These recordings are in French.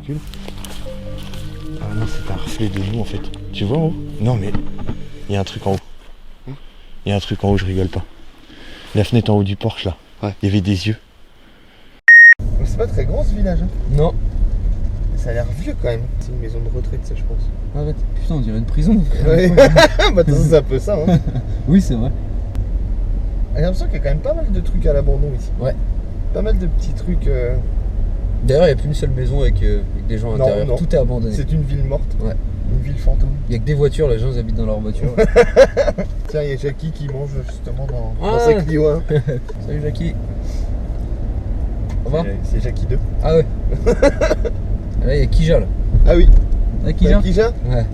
recule. Ah non, c'est un reflet de nous en fait. Tu vois en haut? Non mais il y a un truc en haut. Il y a un truc en haut, je rigole pas. La fenêtre en haut du porche là. Ouais. Il y avait des yeux. C'est pas très grand ce village. Hein. Non. Ça a l'air vieux quand même. C'est une maison de retraite ça je pense. Arrête. Putain, on dirait une prison. Ouais. Bah c'est un peu ça. Hein. Oui, c'est vrai. J'ai l'impression qu'il y a quand même pas mal de trucs à l'abandon ici. Ouais. Pas mal de petits trucs. D'ailleurs, il n'y a plus une seule maison avec des gens à l'intérieur. Non. Tout est abandonné. C'est une ville morte. Ouais. Une ville fantôme. Il n'y a que des voitures, les gens ils habitent dans leur voiture. Tiens, il y a Jackie qui mange justement dans sa Clio 1. Salut Jackie. Au revoir. C'est Jackie 2. Ah ouais. Là, il y a Kija là. Ah oui. Ah, Kija Kija. Ouais.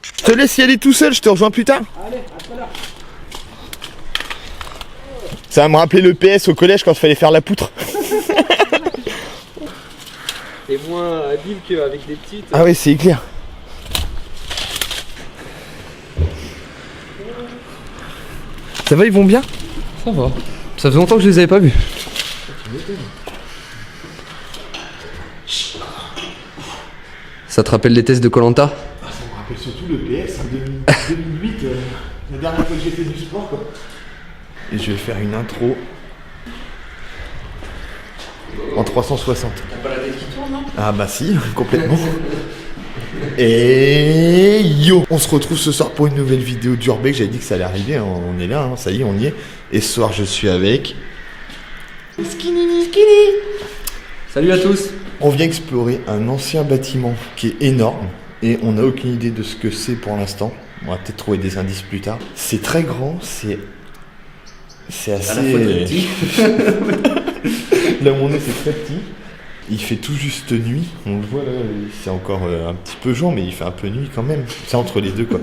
Je te laisse y aller tout seul, je te rejoins plus tard. Allez, à tout à l'heure. Ça va me rappeler le PS au collège quand il fallait faire la poutre. T'es moins habile qu'avec des petites. Ah ouais, c'est clair. Ça va, ils vont bien? Ça va. Ça fait longtemps que je les avais pas vus. Ça te rappelle les tests de Koh-Lanta? Ça me rappelle surtout le PS en 2008, la dernière fois que j'ai fait du sport quoi. Et je vais faire une intro en 360. T'as pas la tête qui tourne, non? Ah bah si, complètement. Et yo, on se retrouve ce soir pour une nouvelle vidéo d'Urbex. J'avais dit que ça allait arriver, hein. On est là, hein. Ça y est, on y est. Et ce soir je suis avec Skinny. Salut à tous. On vient explorer un ancien bâtiment qui est énorme et on n'a aucune idée de ce que c'est pour l'instant. On va peut-être trouver des indices plus tard. C'est très grand, c'est assez... À la fois très petit. Là où on est, c'est très petit. Il fait tout juste nuit. On le voit là, c'est encore un petit peu jour, mais il fait un peu nuit quand même. C'est entre les deux quoi.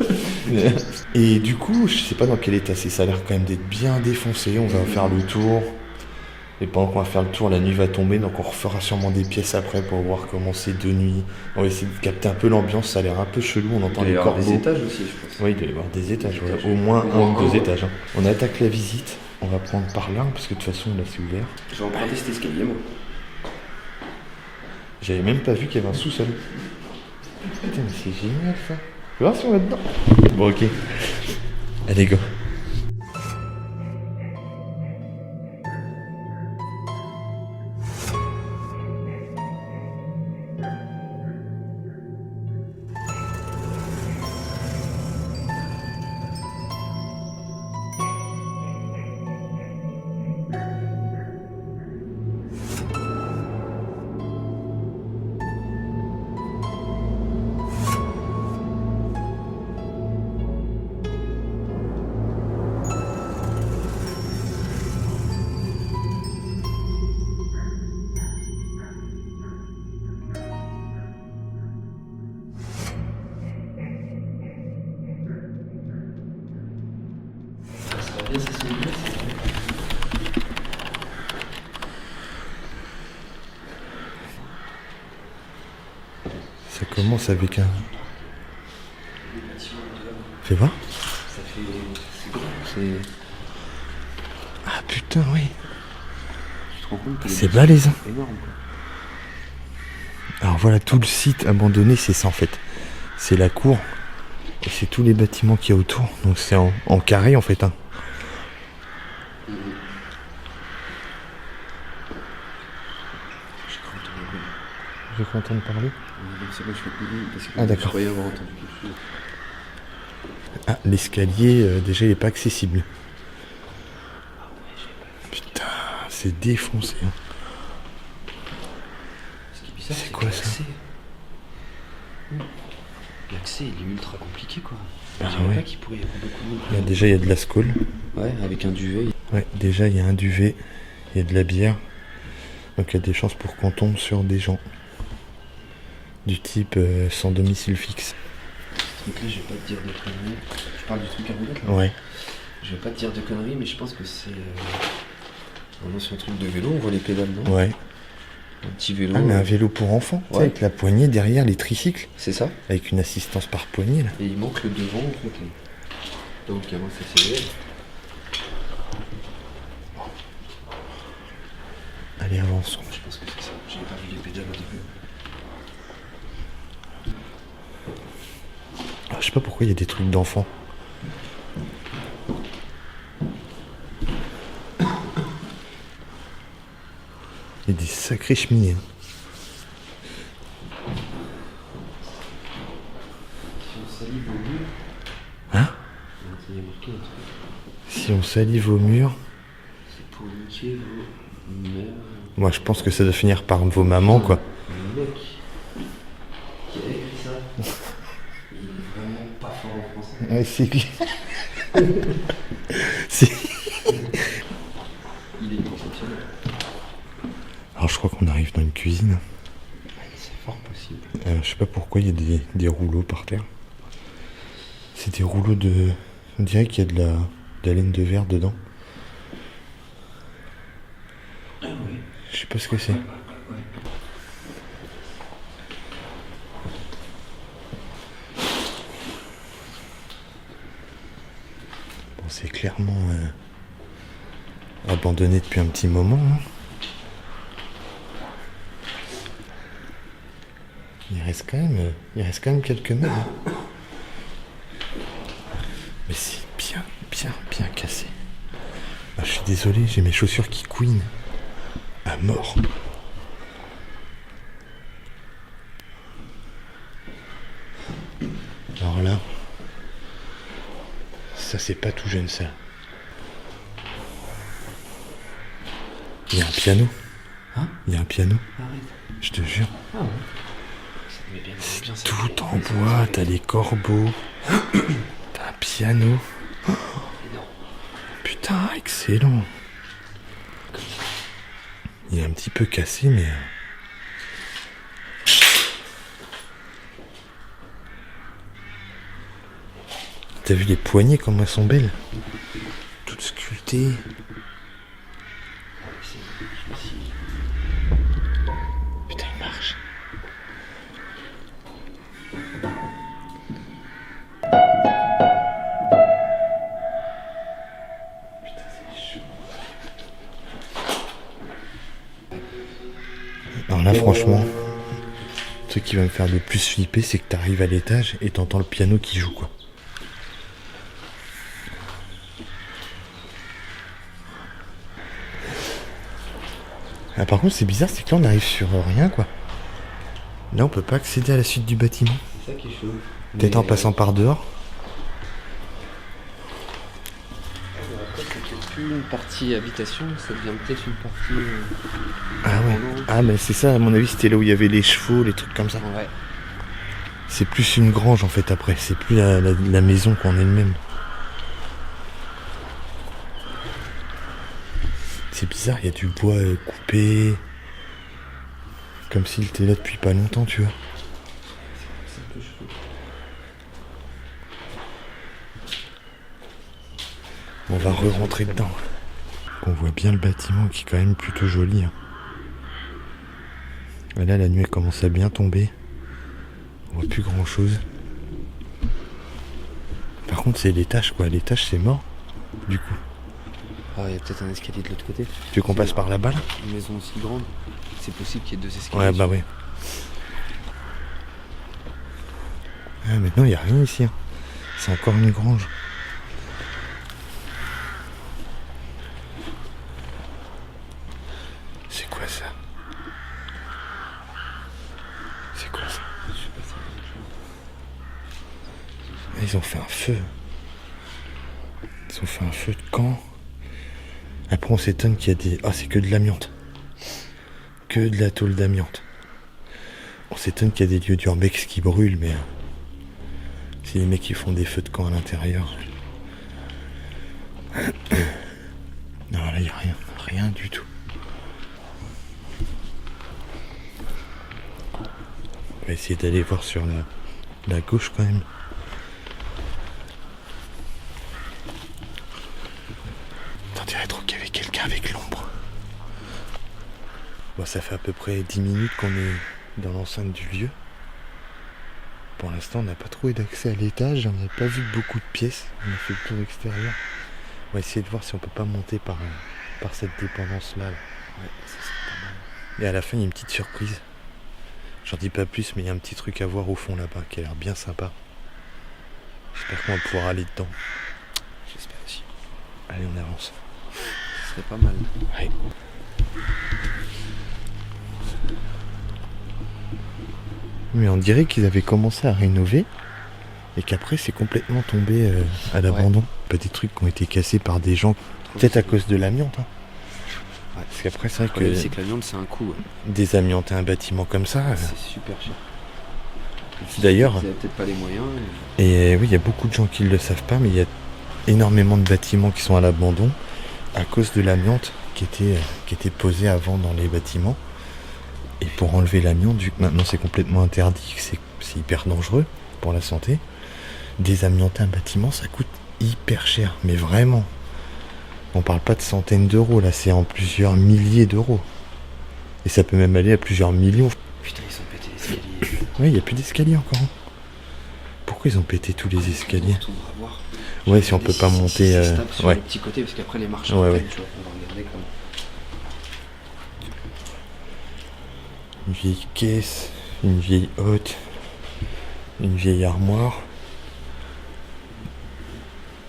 Et du coup, je sais pas dans quel état c'est. Ça a l'air quand même d'être bien défoncé. On va faire le tour. Et pendant qu'on va faire le tour, la nuit va tomber, donc on refera sûrement des pièces après pour voir comment c'est de nuit. On va essayer de capter un peu l'ambiance, ça a l'air un peu chelou, on entend les corbeaux. Il doit y avoir des étages aussi, je pense. Oui, il doit y avoir des étages, ouais. Au moins un ou deux étages. Hein. On attaque la visite, on va prendre par là, parce que de toute façon là c'est ouvert. Je vais emprunter cet escalier, moi. J'avais même pas vu qu'il y avait un sous-sol. Putain, mais c'est génial ça. Tu vas voir si on va dedans. Bon, ok. Allez, go. Ça commence avec un... Fais voir. Ça fait... C'est grand, c'est... Ah putain, oui. Tu te rends compte que C'est balèze. c'est énorme, quoi. Alors voilà, tout le site abandonné, c'est ça en fait. C'est la cour. Et c'est tous les bâtiments qu'il y a autour. Donc c'est en carré en fait. Hein. J'ai cru entendre parler. C'est moi, je fais couler parce que Ah, d'accord. je croyais avoir entendu quelque chose. Ah, l'escalier, déjà, il n'est pas accessible. Putain, c'est défoncé. Hein. Ce qui est bizarre, C'est quoi que ça? L'accès, il est ultra compliqué, quoi. Ah, Je dirais ouais. pas qu'il pourrait y avoir beaucoup de... Déjà, il y a de la scole. Ouais, avec un duvet. Ouais, déjà, il y a un duvet. Il y a de la bière. Donc, il y a des chances pour qu'on tombe sur des gens. Du type sans domicile fixe. Donc là, je vais pas te dire de conneries. Je parle du truc à roulettes, là. Ouais. Je vais pas te dire de conneries, mais je pense que c'est un ancien truc de vélo. On voit les pédales, non? Ouais. Un petit vélo. Ah, mais un vélo pour enfants. Tu sais, Ouais. avec la poignée derrière les tricycles. C'est ça. Avec une assistance par poignée, là. Et il manque le devant, en fait. Donc avant c'est serré. Allez, avançons. Je pense que c'est ça. J'ai pas vu les pédales au début. Ah, je sais pas pourquoi il y a des trucs d'enfants. Il y a des sacrés cheminées. Si on salive au mur. Hein? Il y a marqué un truc. Si on salive au mur. C'est pour niquer vos mères. Moi je pense que ça doit finir par vos mamans quoi. Le mec qui a écrit ça, il est vraiment pas fort en français. Ouais, c'est lui. C'est... Il est exceptionnel. Alors je crois qu'on arrive dans une cuisine. C'est fort possible. Je sais pas pourquoi il y a des rouleaux par terre. C'est des rouleaux de... On dirait qu'il y a de la laine de verre dedans. Ah oui. Je sais pas ce que c'est. Ouais. Bon, c'est clairement abandonné depuis un petit moment. Hein. Il reste quand même quelques meubles. Hein. Mais c'est bien cassé. Ah, je suis désolé, j'ai mes chaussures qui couinent à mort. Alors là, ça c'est pas tout jeune ça. Il y a un piano. Hein? Il y a un piano, Arrête. je te jure. Ah ouais. Mais bien, bien, ça Tout fait- en bois, t'as les corbeaux, t'as un piano. Énorme. Putain, excellent. Il est un petit peu cassé, mais... T'as vu les poignées, comme elles sont belles? Toutes sculptées. Putain, il marche. Alors là, franchement, le truc qui va me faire le plus flipper, c'est que t'arrives à l'étage et t'entends le piano qui joue, quoi. Ah, par contre, c'est bizarre, c'est que là, on arrive sur rien, quoi. Là, on peut pas accéder à la suite du bâtiment. C'est ça qui est chaud. Peut-être en passant par dehors. C'est peut-être plus une partie habitation, ça devient peut-être une partie. Ah ouais. Ah, mais c'est ça, à mon avis, c'était là où il y avait les chevaux, les trucs comme ça. Ouais. C'est plus une grange, en fait, après. C'est plus la maison qu'en elle-même. C'est bizarre, il y a du bois coupé. Comme s'il était là depuis pas longtemps, tu vois. C'est un peu chaud. On va re-rentrer dedans. On voit bien le bâtiment qui est quand même plutôt joli. Hein. Et là, la nuit elle commence à bien tomber. On voit plus grand chose. Par contre, c'est l'étage, quoi. L'étage, c'est mort. Du coup. Ah, il y a peut-être un escalier de l'autre côté. Tu veux qu'on passe par là-bas, là? Une maison aussi grande, c'est possible qu'il y ait deux escaliers. Ouais, bah oui. Ah, maintenant, il n'y a rien ici. Hein. C'est encore une grange. C'est quoi ça? C'est quoi ça? Je sais pas si Ah, ils ont fait un feu. Ils ont fait un feu de camp. Après, on s'étonne qu'il y a des... Ah, c'est que de l'amiante. Que de la tôle d'amiante. On s'étonne qu'il y a des lieux d'urbex qui brûlent, mais... c'est les mecs qui font des feux de camp à l'intérieur. Non, là, il n'y a rien. Rien du tout. On va essayer d'aller voir sur la gauche, quand même. On dirait trop qu'il y avait quelqu'un avec l'ombre. Bon, ça fait à peu près 10 minutes qu'on est dans l'enceinte du lieu. Pour l'instant, on n'a pas trouvé d'accès à l'étage, on n'a pas vu beaucoup de pièces, on a fait le tour extérieur. On va essayer de voir si on peut pas monter par cette dépendance-là. Ouais, ça serait pas mal. Et à la fin, il y a une petite surprise. J'en dis pas plus, mais il y a un petit truc à voir au fond là-bas qui a l'air bien sympa. J'espère qu'on va pouvoir aller dedans. J'espère aussi. Allez, on avance. Ce serait pas mal. Ouais. Mais on dirait qu'ils avaient commencé à rénover et qu'après c'est complètement tombé à l'abandon. Pas des trucs qui ont été cassés par des gens, peut-être à cause de l'amiante. Hein. Ouais. Parce qu'après c'est vrai Le problème, que c'est que l'amiante, c'est un coût. désamianter un bâtiment comme ça. C'est super cher. D'ailleurs, Ils avaient peut-être pas les moyens. et oui, il y a beaucoup de gens qui ne le savent pas, mais il y a énormément de bâtiments qui sont à l'abandon à cause de l'amiante qui était posée avant dans les bâtiments. Et pour enlever l'amiante, vu que maintenant c'est complètement interdit, que c'est hyper dangereux pour la santé, désamianter un bâtiment, ça coûte hyper cher, mais vraiment. On parle pas de centaines d'euros, là c'est en plusieurs milliers d'euros. Et ça peut même aller à plusieurs millions. Putain, ils ont pété l'escalier. Ouais, il n'y a plus d'escalier encore. Pourquoi ils ont pété tous les escaliers? On va voir. Ouais, si on peut pas monter... C'est stable sur ouais. les petits côtés, parce qu'après les marches, Ouais, ouais. tu vois, on va regarder comme... Une vieille caisse, une vieille hotte, une vieille armoire,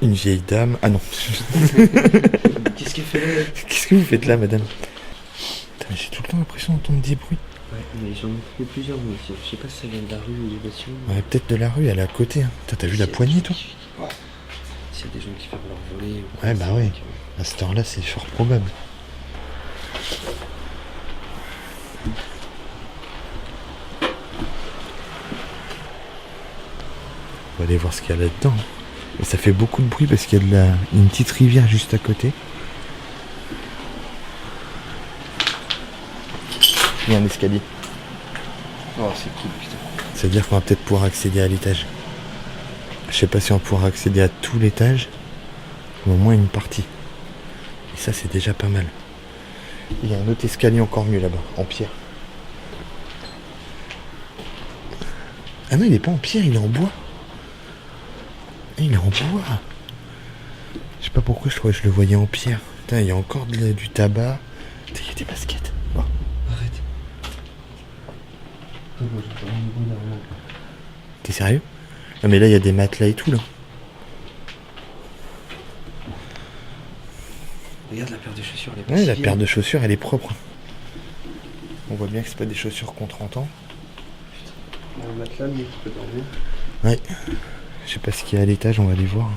une vieille dame... Ah non. Qu'est-ce qu'elle fait là? Qu'est-ce que vous faites là, madame? Putain, j'ai tout le temps l'impression d'entendre des bruits. Ouais, mais j'en ai trouvé plusieurs, moi aussi. Je sais pas si ça vient de la rue ou des bâtiments. Ouais, peut-être de la rue, elle est à côté. Hein. Putain, t'as vu la poignée, toi? Ouais. S'il y a des gens qui ferment leur volet... Ouais, bah ouais. À cette heure-là, c'est fort probable. On va aller voir ce qu'il y a là-dedans. Et ça fait beaucoup de bruit parce qu'il y a une petite rivière juste à côté. Il y a un escalier. Oh, c'est cool, putain. Ça veut dire qu'on va peut-être pouvoir accéder à l'étage. Je sais pas si on pourra accéder à tout l'étage, mais au moins une partie. Et ça, c'est déjà pas mal. Il y a un autre escalier encore mieux là-bas, en pierre. Ah non, il est pas en pierre, il est en bois. Ah, il est en bois. Je sais pas pourquoi je croyais que je le voyais en pierre. Putain, il y a encore du tabac. Putain, il y a des baskets. Oh. Arrête. T'es sérieux? Ah mais là il y a des matelas et tout là. Regarde la paire de chaussures, elle est pas Ouais, si la vieille. paire de chaussures elle est propre. On voit bien que c'est pas des chaussures qu'on 30 ans. Il y a un matelas, mais tu peux dormir. Ouais. Je sais pas ce qu'il y a à l'étage, on va aller voir.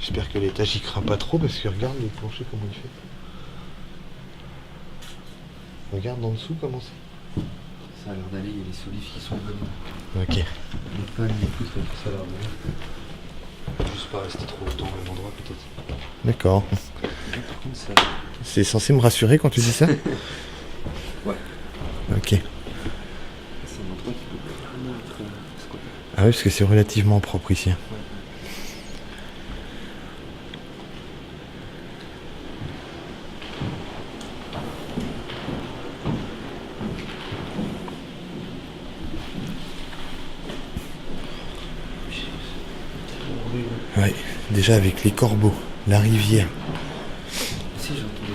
J'espère que l'étage il craint pas trop parce que regarde le plancher comment il fait. Regarde en dessous comment c'est. Ça a l'air d'aller, il y a les solives qui sont bonnes. Ok. Les pannes, les poutres, ça a l'air d'aller. Juste pas rester trop longtemps au même endroit peut-être. D'accord. Là, par contre, ça... C'est censé me rassurer quand tu dis ça? Ouais. Ok. C'est un endroit qui peut vraiment être squatté. Ah oui, parce que c'est relativement propre ici. Ouais, déjà avec les corbeaux, la rivière. Tu sais, j'entendais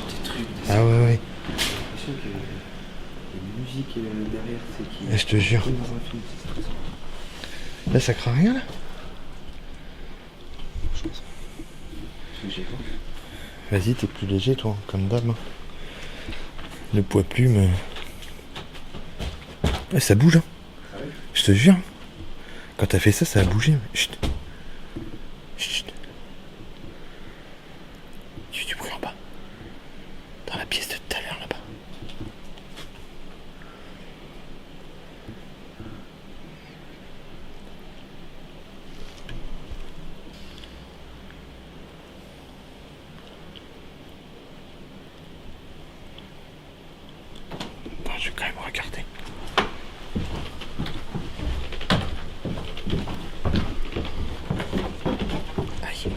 des trucs, des Ah ouais, ouais. j'ai l'impression qu'il y a une musique derrière, c'est qui... Ah, je te jure. Comme dans un film, c'est ça. Là, ça craint rien là? Je pense. Parce que j'ai peur. Vas-y, t'es plus léger toi, comme d'hab. Hein. Le poids plume. Ouais, ça bouge, hein. Ah ouais? Je te jure. Quand t'as fait ça, ça a bougé. Chut. Chut. Il y a eu du bruit en bas. Dans la pièce de tout à l'heure là-bas. Bon, je vais quand même regarder. Aïe.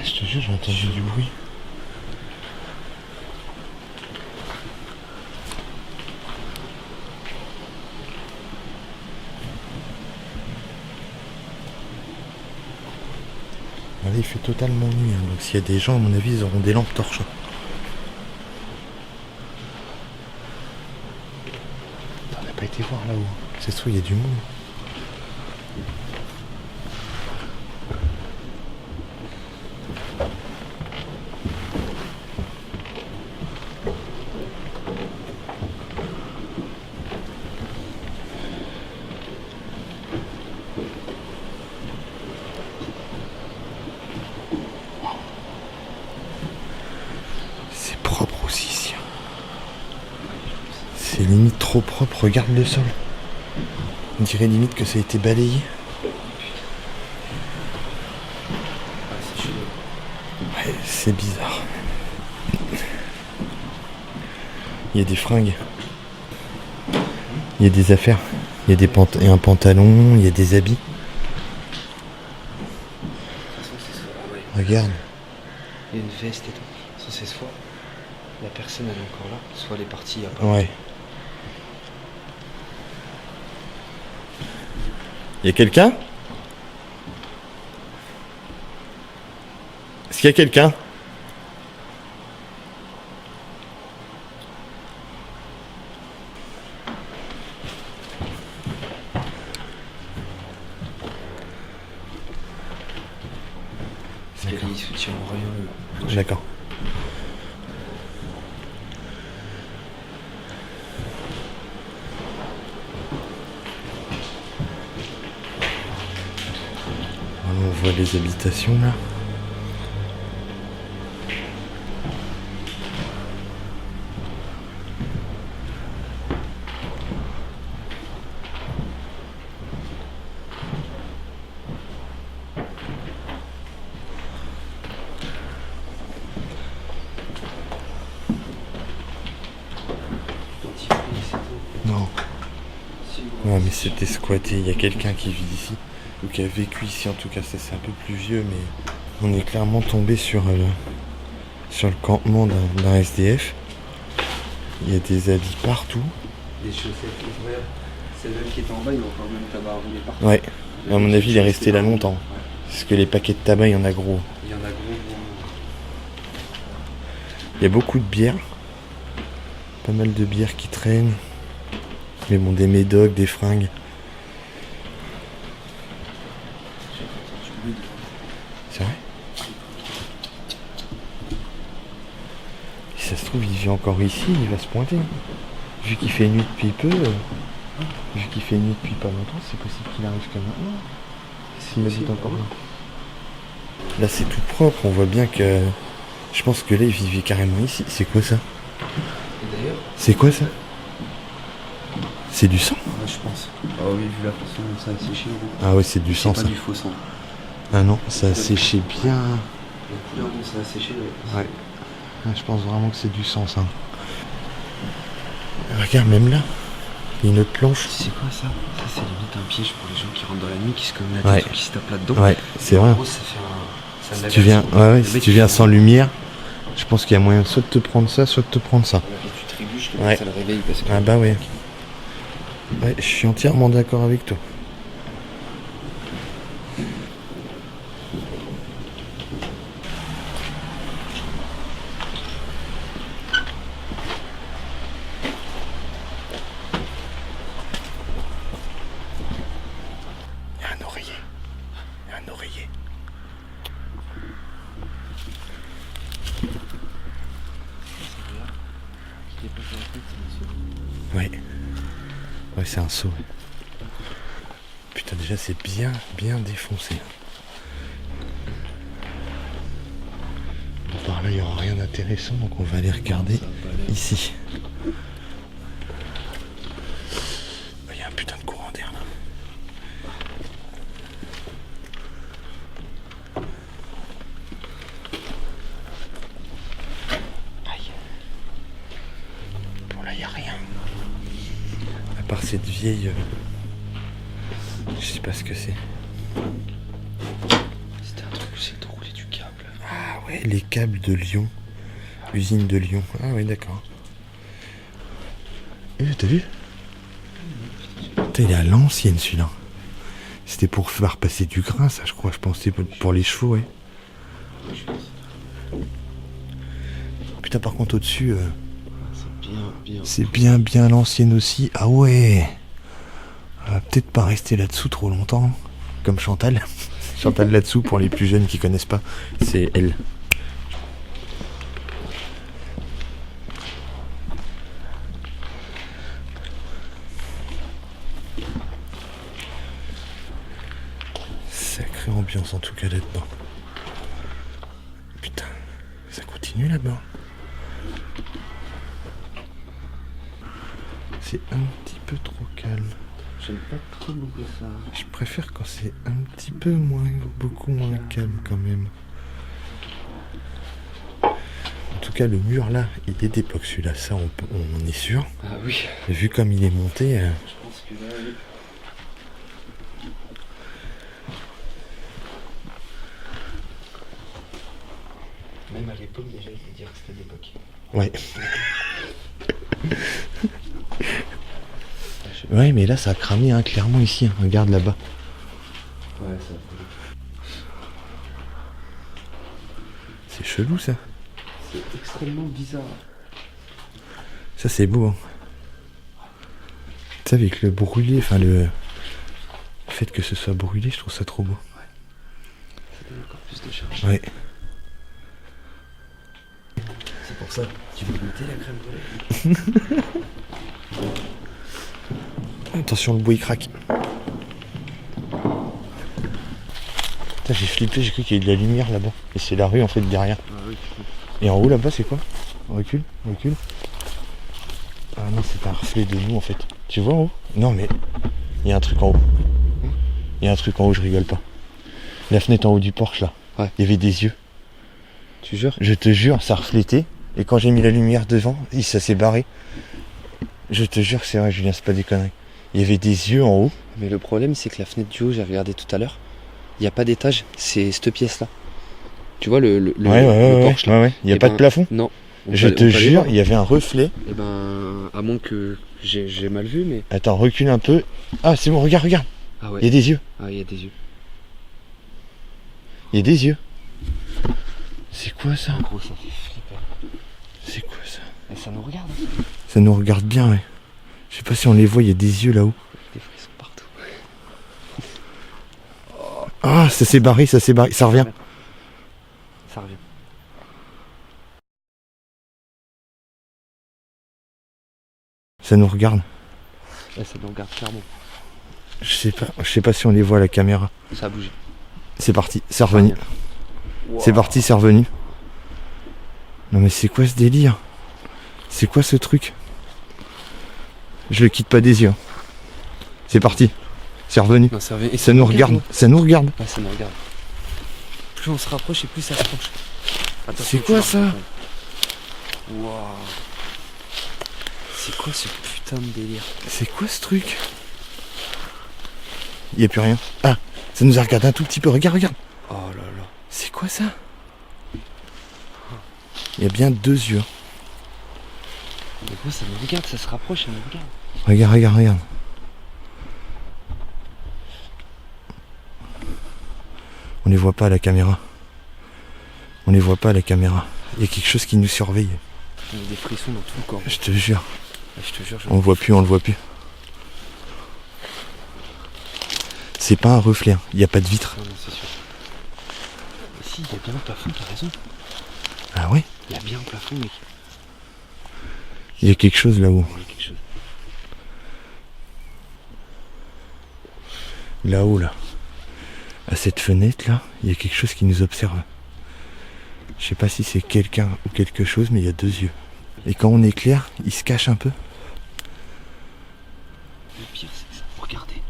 Je te jure, j'ai entendu du bruit. Là, il fait totalement nuit, hein, donc s'il y a des gens, à mon avis, ils auront des lampes torches. On n'a pas été voir là-haut. C'est sûr, il y a du monde. C'est propre aussi ici. C'est limite trop propre, regarde le sol. On dirait limite que ça a été balayé. Ouais, c'est bizarre. Il y a des fringues. Il y a des affaires. Il y a et un pantalon, il y a des habits. Regarde. Il y a une veste et tout. Ça c'est soit la personne elle est encore là, soit elle est partie il y a pas. Ouais. Il y a quelqu'un ? Est-ce qu'il y a quelqu'un ? Parce qu'il soutient en rien. D'accord. On voit les habitations là. Non. Ouais, mais c'était squatté. Il y a quelqu'un qui vit ici. Ou qui a vécu ici, en tout cas. Ça, c'est un peu plus vieux, mais on est clairement tombé sur le campement d'un SDF. Il y a des habits partout. Des chaussettes ouvrières. Celle-là qui est en bas, il va encore même tabac roulé partout. Ouais. À mon avis, il est resté là longtemps. Parce que les paquets de tabac, il y en a gros. Il y en a gros. Il y a beaucoup de bières. Pas mal de bières qui traînent. Mais bon, des médocs, des fringues. C'est vrai ? Si ça se trouve, il vit encore ici, il va se pointer. Vu qu'il fait nuit depuis peu, vu qu'il fait nuit depuis pas longtemps, c'est possible qu'il arrive que maintenant. S'il habite encore là. Là, c'est tout propre, on voit bien que... Je pense que là, il vivait carrément ici. C'est quoi ça ? Et d'ailleurs ? C'est quoi ça ? C'est du sang ? Ouais, je pense. Ah oui, vu la façon dont ça a séché. Ah ouais, c'est du sang, c'est ça. pas du faux sang. Ah non, ça a séché bien. La couleur dont ça a séché, Ouais. Je pense vraiment que c'est du sang, ça. Regarde, même là, il y a une autre planche. C'est quoi ça ? Ça, c'est limite un piège pour les gens qui rentrent dans la nuit, qui se commettent la tête ou qui se tapent là-dedans. Ouais, c'est vrai. En gros, ça fait un... Si tu viens, si tu viens sans lumière, je pense qu'il y a moyen soit de te prendre ça, soit de te prendre ça. Tu trébuches, Ouais. ça le réveille parce que... Ah bah ouais. Ouais, je suis entièrement d'accord avec toi. Il y a un oreiller. Il y a un oreiller. Ouais. Ouais, c'est un saut. Putain, déjà, c'est bien défoncé. Bon, par là, il n'y aura rien d'intéressant, donc on va aller regarder ici. Il y a un putain de courant d'air là. Aïe. Bon, là, il n'y a rien. À part cette vieille... je sais pas ce que c'est. C'était un truc, c'est de rouler du câble. Ah, ouais, les câbles de Lyon. Usine de Lyon. Ah ouais, d'accord. Et t'as vu? Putain, il est à l'ancienne celui-là. C'était pour faire passer du grain, ça, je crois. Je pensais pour les chevaux, ouais. Putain, par contre, au-dessus, c'est bien l'ancienne aussi. Ah ouais. On va peut-être pas rester là-dessous trop longtemps. Comme Chantal. Chantal là-dessous, pour les plus jeunes qui connaissent pas, c'est elle. Sacrée ambiance en tout cas là-dedans. Putain, ça continue là-bas. C'est un petit peu trop calme. J'aime pas trop beaucoup ça. Je préfère quand c'est un petit peu beaucoup moins calme quand même. En tout cas, le mur là, il est d'époque celui-là, ça on est sûr. Ah oui. Et vu comme il est monté. Je pense que là, oui. Même à l'époque, déjà, il faut dire que c'était d'époque. Ouais. Ouais, mais là ça a cramé hein, clairement ici. Hein. Regarde là-bas. Ouais, ça. C'est chelou ça. C'est extrêmement bizarre. Ça c'est beau. Hein. Tu sais, avec le brûlé, enfin le fait que ce soit brûlé, je trouve ça trop beau. Ouais. Ça donne encore plus de charge. Ouais. C'est pour ça. Tu veux goûter la crème brûlée? Attention, le bois il craque. Putain, j'ai flippé, j'ai cru qu'il y avait de la lumière là-bas. Et c'est la rue en fait derrière. Ah oui. Et en haut là-bas c'est quoi? Recule. Ah non, c'est un reflet de nous en fait. Tu vois en haut? Non mais il y a un truc en haut. Il y a un truc en haut, je rigole pas. La fenêtre en haut du porche là. Ouais. Il y avait des yeux. Tu jures? Je te jure, ça reflétait. Et quand j'ai mis la lumière devant, ça s'est barré. Je te jure que c'est vrai, Julien, c'est pas des conneries. Il y avait des yeux en haut. Mais le problème, c'est que la fenêtre du haut, j'ai regardé tout à l'heure, il n'y a pas d'étage, c'est cette pièce-là. Tu vois le porche là? Ouais. Il n'y a pas de plafond. Non. Je te jure, il y avait un reflet. Eh ben, à moins que j'ai mal vu, mais... Attends, recule un peu. Ah, c'est bon, regarde. Ah ouais. Il y a des yeux. Ah, il y a des yeux. Il y a des yeux. C'est quoi ça? En gros, ça fait flipper. C'est quoi ça? Et ça nous regarde. Ça nous regarde bien, ouais. Je sais pas si on les voit, il y a des yeux là-haut. Des frissons partout. Ah, ça s'est barré, ça revient. Ça revient. Ça nous regarde. Ouais, ça nous regarde clairement. Je sais pas si on les voit à la caméra. Ça a bougé. C'est parti, c'est revenu. Wow. C'est parti, c'est revenu. Non mais c'est quoi ce délire? C'est quoi ce truc? Je le quitte pas des yeux. C'est parti. C'est revenu. Non, ça revient. Et ça nous regarde. Ça nous regarde. Ah, ça nous regarde. Plus on se rapproche et plus ça se penche. C'est quoi ça? Waouh. C'est quoi ce putain de délire? C'est quoi ce truc? Il n'y a plus rien. Ah, ça nous a regardé un tout petit peu. Regarde. Oh là là. C'est quoi ça? Il y a bien deux yeux. Mais quoi, ça nous regarde, ça se rapproche, ça nous regarde. Regarde. On les voit pas à la caméra. Il y a quelque chose qui nous surveille. On a des frissons dans tout le corps. Je te jure. Je te jure. On le voit plus. C'est pas un reflet, hein. Il n'y a pas de vitre. Non, c'est sûr. Mais si, il y a bien un plafond, t'as raison. Ah ouais? Il y a bien un plafond, mec. Il y a quelque chose là-haut. Il y a quelque chose. Là-haut, là. À cette fenêtre, là, il y a quelque chose qui nous observe. Je sais pas si c'est quelqu'un ou quelque chose, mais il y a deux yeux. Et quand on éclaire, il se cache un peu. Le pire, c'est que ça nous regardait.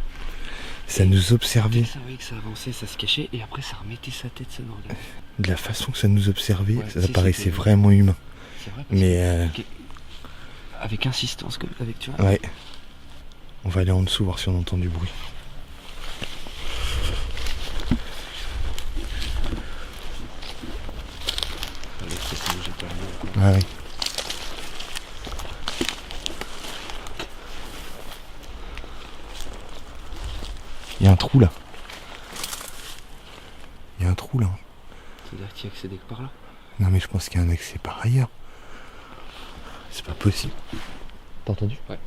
Ça nous observait. Ça, oui, que ça avançait, ça se cachait, et après ça remettait sa tête, ça nous regardait. De la façon que ça nous observait, Ouais, ça paraissait vraiment humain. C'est vrai, parce Mais avec insistance, comme avec tu vois. ouais. On va aller en dessous voir si on entend du bruit. Laisse tomber, j'ai peur de Ah ouais. Il y a un trou là. Il y a un trou là. C'est-à-dire qu'il y a accédé que par là. Non mais je pense qu'il y a un accès par ailleurs. C'est pas possible. T'as entendu? Ouais.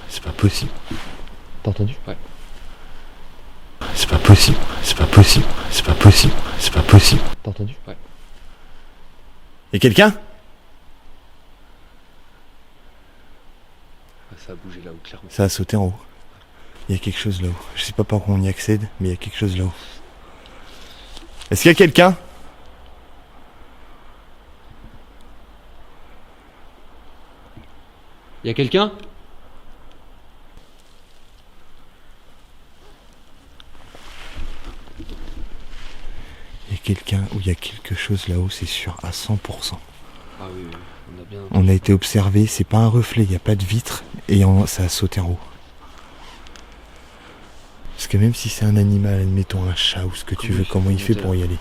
C'est pas possible. T'as entendu? Ouais. C'est pas possible. C'est pas possible. C'est pas possible. C'est pas possible. T'as entendu? Ouais. Y'a quelqu'un? Ouais, ça a bougé là-haut, clairement. Ça a sauté en haut. Il y a quelque chose là-haut. Je sais pas par où on y accède, mais il y a quelque chose là-haut. Est-ce qu'il y a quelqu'un? Il y a quelqu'un? Il y a quelqu'un ou il y a quelque chose là-haut, c'est sûr, à 100%. Ah oui, oui, on a bien... On a été observé, c'est pas un reflet, il n'y a pas de vitre, et ça a sauté en haut. Parce que même si c'est un animal, admettons un chat ou ce que tu veux, comment il fait pour y aller?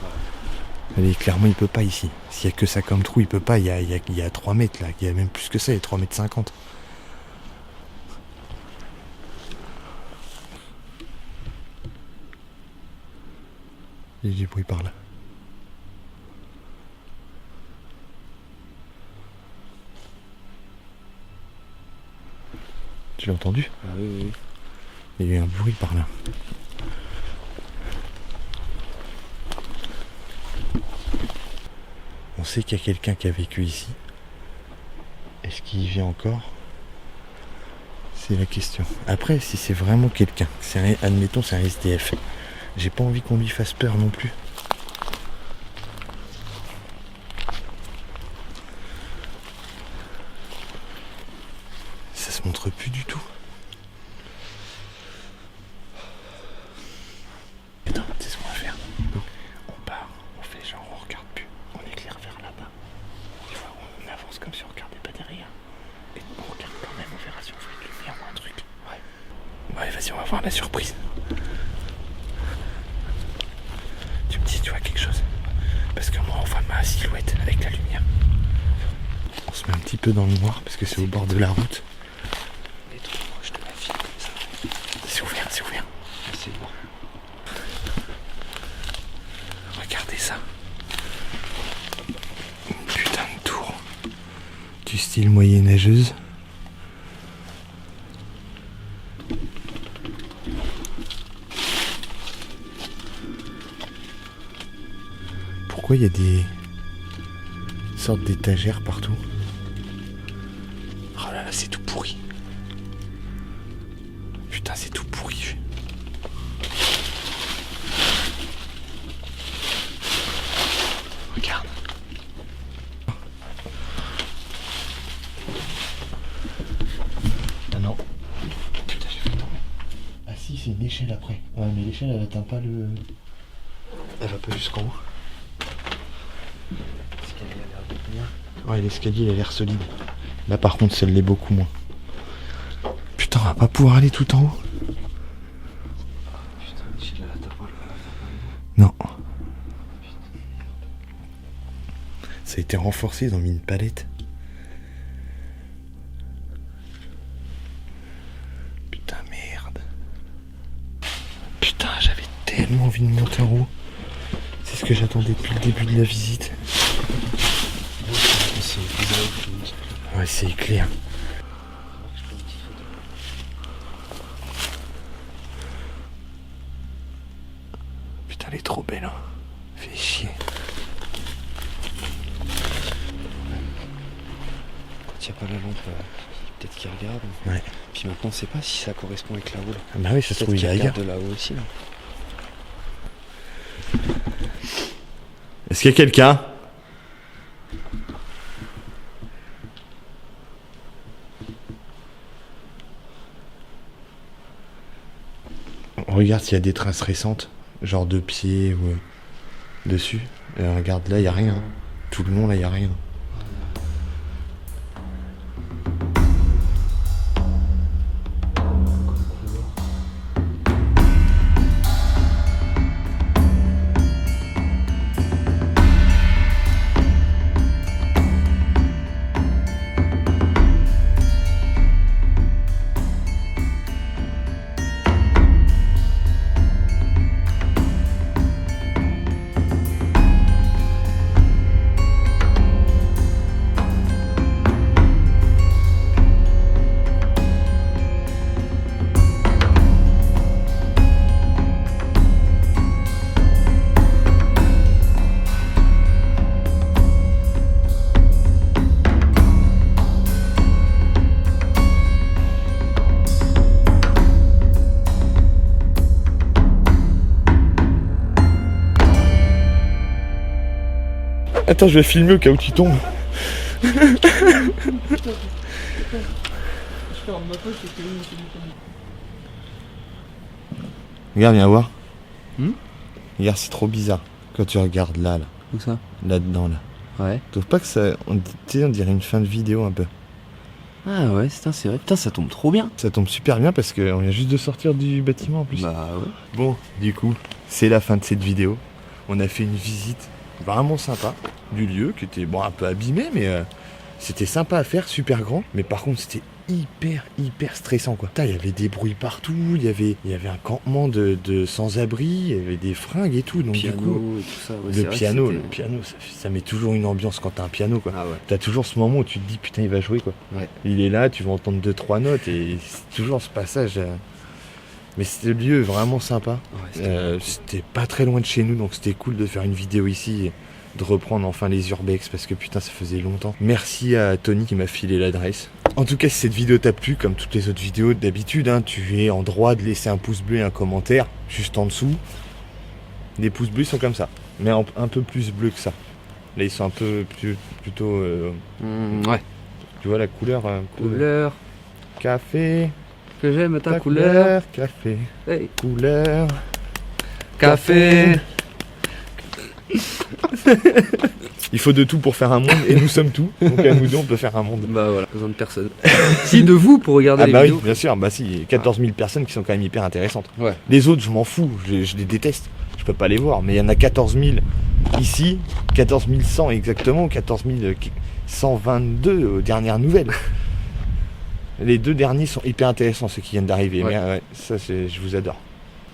Allez, clairement il peut pas ici. S'il y a que ça comme trou, il peut pas, il y a 3 mètres là, il y a même plus que ça, il y a 3 mètres 50. Il y a du bruit par là. Tu l'as entendu? Ah oui, oui, oui. Il y a eu un bruit par là. On sait qu'il y a quelqu'un qui a vécu ici. Est-ce qu'il y vit encore? C'est la question. Après, si c'est vraiment quelqu'un, admettons c'est un SDF, j'ai pas envie qu'on lui fasse peur non plus. Ça se montre plus du tout. Attends, c'est ce qu'on va faire. On part, on fait genre on regarde plus, on éclaire vers là-bas. Tu vois, on avance comme si on regardait pas derrière. Et on regarde quand même, on verra si on fait une lumière ou un truc. Ouais. Ouais, vas-y, on va voir la surprise. Tu me dis si tu vois quelque chose. Parce que moi on voit ma silhouette avec la lumière. On se met un petit peu dans le noir parce que c'est au bord de la route. Les trucs proches de la fille comme ça. C'est ouvert, c'est ouvert. C'est bon. Regardez ça. Une putain de tour. Du style moyenâgeuse. Pourquoi il y a des sortes d'étagères partout? Oh là là, c'est tout pourri. Putain, c'est tout pourri. Regarde. Ah non. Putain, j'ai fait tomber. Ah si, c'est une échelle après. Ouais, mais l'échelle, elle atteint pas le... Elle va pas jusqu'en haut. L'escalier a l'air de tenir. Ouais, l'escalier, il a l'air solide. Là, par contre, ça l'est beaucoup moins. Putain, on va pas pouvoir aller tout en haut. Putain, l'échelle là, t'as pas le... Non. Ça a été renforcé, ils ont mis une palette. Putain, merde. Putain, j'avais tellement envie de monter en haut. C'est ce que j'attendais depuis le début de la visite. Ouais, c'est éclair. Putain, elle est trop belle, hein. Fait chier. Quand il n'y a pas la lampe, peut-être qu'il regarde. Ouais. Puis maintenant, on sait pas si ça correspond avec là-haut. Là. Ah bah oui, ça se trouve, il est ailleurs. de là-haut aussi, là. Est-ce qu'il y a quelqu'un? On regarde s'il y a des traces récentes, genre de pieds ou dessus. Et regarde, là, il n'y a rien. Tout le long, là, il n'y a rien. Attends, je vais filmer au cas où tu tombes. Regarde, viens voir. Regarde, c'est trop bizarre quand tu regardes là. Où ça? Là-dedans, là. Ouais. Tu trouves pas que ça... On dirait une fin de vidéo un peu. Ah ouais, c'est vrai. Putain, ça tombe trop bien. Ça tombe super bien parce qu'on vient juste de sortir du bâtiment en plus. Bah ouais. Bon, du coup, c'est la fin de cette vidéo. On a fait une visite vraiment sympa du lieu qui était bon un peu abîmé, mais c'était sympa à faire, super grand. Mais par contre, c'était hyper stressant quoi. Il y avait des bruits partout, il y avait un campement de sans-abri, il y avait des fringues et tout. Donc piano du coup, et tout ça. Ouais, le piano, ça met toujours une ambiance quand t'as un piano quoi. Ah ouais. T'as toujours ce moment où tu te dis putain il va jouer quoi. Ouais. Il est là, tu vas entendre 2-3 notes et c'est toujours ce passage. Mais c'était le lieu vraiment sympa. Ouais, c'était pas très loin de chez nous, donc c'était cool de faire une vidéo ici et de reprendre enfin les urbex parce que putain ça faisait longtemps. Merci à Tony qui m'a filé l'adresse. En tout cas, si cette vidéo t'a plu, comme toutes les autres vidéos d'habitude, hein, tu es en droit de laisser un pouce bleu et un commentaire juste en dessous. Les pouces bleus sont comme ça, mais un peu plus bleus que ça. Là, ils sont un peu plutôt. Ouais. Tu vois la couleur. Couleur. Café. Que j'aime ta couleur. Café. Hey. Couleur. Café. Il faut de tout pour faire un monde et nous sommes tout. Donc à nous deux on peut faire un monde. Bah voilà, besoin de personne. Si de vous pour regarder les bah vidéos. Oui, bien sûr, bah si, il y a 14 000 personnes qui sont quand même hyper intéressantes. Ouais. Les autres je m'en fous, je les déteste. Je peux pas les voir, mais il y en a 14 000 ici, 14 100 exactement, 14 122 aux dernières nouvelles. Les deux derniers sont hyper intéressants, ceux qui viennent d'arriver. Ouais. Mais ouais, ça je vous adore.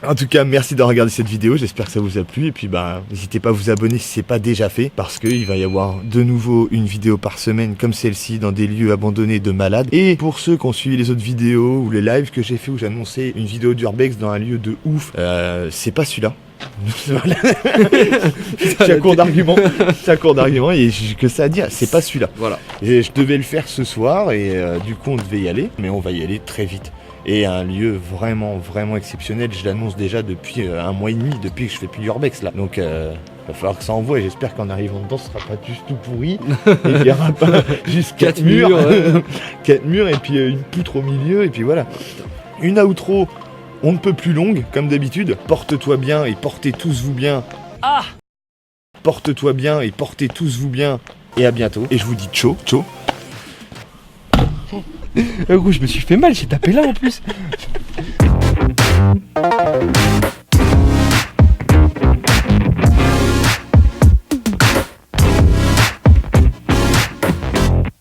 En tout cas, merci d'avoir regardé cette vidéo, j'espère que ça vous a plu. Et puis n'hésitez pas à vous abonner si c'est pas déjà fait, parce qu'il va y avoir de nouveau une vidéo par semaine comme celle-ci dans des lieux abandonnés de malades. Et pour ceux qui ont suivi les autres vidéos ou les lives que j'ai fait où j'annonçais une vidéo d'urbex dans un lieu de ouf, c'est pas celui-là. C'est un cours d'argument. C'est un cours d'argument et j'ai que ça à dire, c'est pas celui-là. Voilà. Et je devais le faire ce soir et du coup on devait y aller, mais on va y aller très vite. Et un lieu vraiment exceptionnel, je l'annonce déjà depuis un mois et demi, depuis que je fais plus d'urbex là. Donc va falloir que ça envoie et j'espère qu'en arrivant dedans ce sera pas juste tout pourri. Et qu'il n'y aura pas juste 4 murs. Ouais. 4 murs et puis une poutre au milieu et puis voilà. Une outro on ne peut plus longue, comme d'habitude. Porte-toi bien et portez tous vous bien. Ah! Porte-toi bien et portez tous vous bien. Et à bientôt. Et je vous dis ciao. Gros, je me suis fait mal, j'ai tapé là en plus.